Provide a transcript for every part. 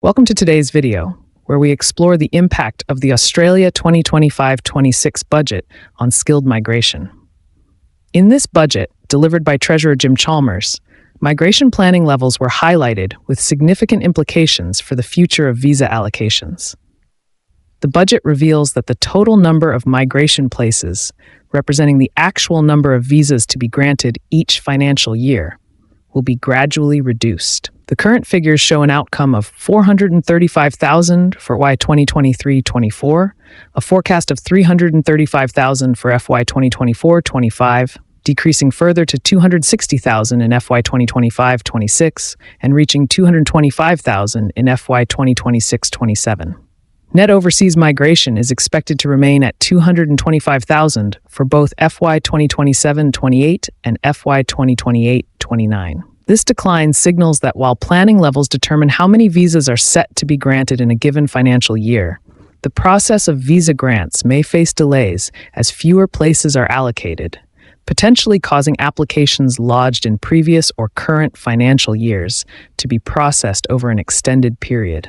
Welcome to today's video, where we explore the impact of the Australia 2025-26 budget on skilled migration. In this budget, delivered by Treasurer Jim Chalmers, migration planning levels were highlighted with significant implications for the future of visa allocations. The budget reveals that the total number of migration places, representing the actual number of visas to be granted each financial year, will be gradually reduced. The current figures show an outcome of 435,000 for FY 2023-24, a forecast of 335,000 for FY 2024-25, decreasing further to 260,000 in FY 2025-26, and reaching 225,000 in FY 2026-27. Net overseas migration is expected to remain at 225,000 for both FY 2027-28 and FY 2028-29. This decline signals that while planning levels determine how many visas are set to be granted in a given financial year, the process of visa grants may face delays as fewer places are allocated, potentially causing applications lodged in previous or current financial years to be processed over an extended period.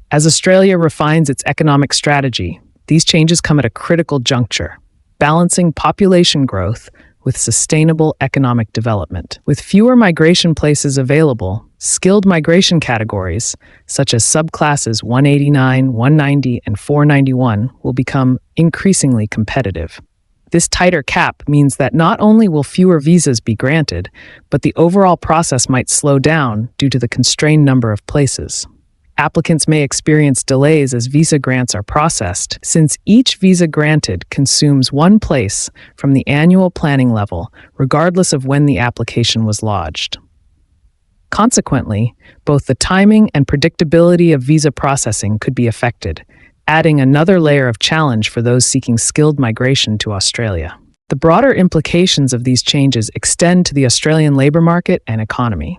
As Australia refines its economic strategy, these changes come at a critical juncture, balancing population growth with sustainable economic development. With fewer migration places available, skilled migration categories, such as subclasses 189, 190, and 491, will become increasingly competitive. This tighter cap means that not only will fewer visas be granted, but the overall process might slow down due to the constrained number of places. Applicants may experience delays as visa grants are processed, since each visa granted consumes one place from the annual planning level, regardless of when the application was lodged. Consequently, both the timing and predictability of visa processing could be affected, adding another layer of challenge for those seeking skilled migration to Australia. The broader implications of these changes extend to the Australian labour market and economy.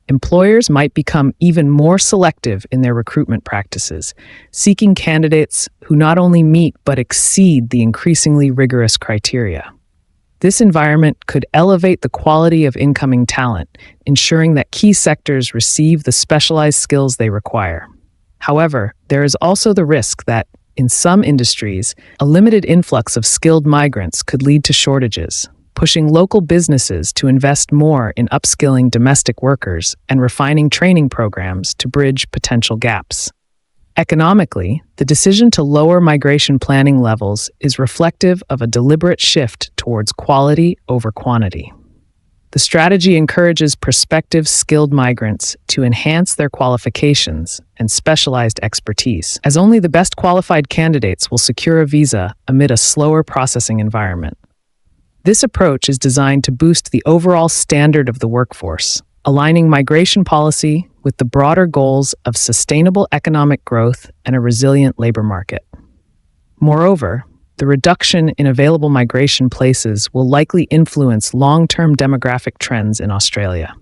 Employers might become even more selective in their recruitment practices, seeking candidates who not only meet but exceed the increasingly rigorous criteria. This environment could elevate the quality of incoming talent, ensuring that key sectors receive the specialized skills they require. However, there is also the risk that, in some industries, a limited influx of skilled migrants could lead to shortages, pushing local businesses to invest more in upskilling domestic workers and refining training programs to bridge potential gaps. Economically, the decision to lower migration planning levels is reflective of a deliberate shift towards quality over quantity. The strategy encourages prospective skilled migrants to enhance their qualifications and specialized expertise, as only the best qualified candidates will secure a visa amid a slower processing environment. This approach is designed to boost the overall standard of the workforce, aligning migration policy with the broader goals of sustainable economic growth and a resilient labor market. Moreover, the reduction in available migration places will likely influence long-term demographic trends in Australia.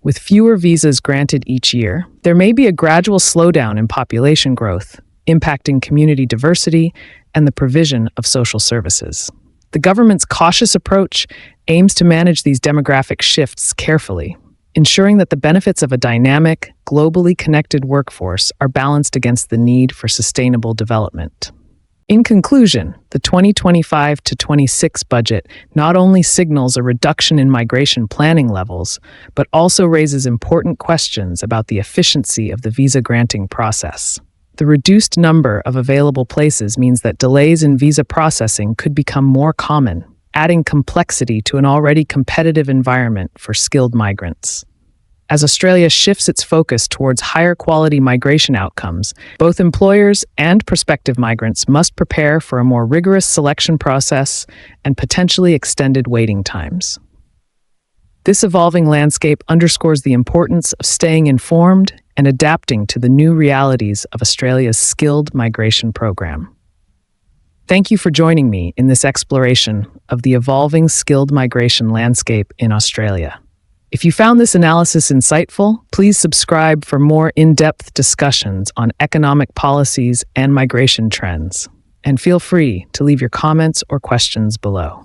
With fewer visas granted each year, there may be a gradual slowdown in population growth, impacting community diversity and the provision of social services. The government's cautious approach aims to manage these demographic shifts carefully, ensuring that the benefits of a dynamic, globally connected workforce are balanced against the need for sustainable development. In conclusion, the 2025-26 budget not only signals a reduction in migration planning levels, but also raises important questions about the efficiency of the visa granting process. The reduced number of available places means that delays in visa processing could become more common, adding complexity to an already competitive environment for skilled migrants. As Australia shifts its focus towards higher quality migration outcomes, both employers and prospective migrants must prepare for a more rigorous selection process and potentially extended waiting times. This evolving landscape underscores the importance of staying informed and adapting to the new realities of Australia's skilled migration program. Thank you for joining me in this exploration of the evolving skilled migration landscape in Australia. If you found this analysis insightful, please subscribe for more in-depth discussions on economic policies and migration trends. And feel free to leave your comments or questions below.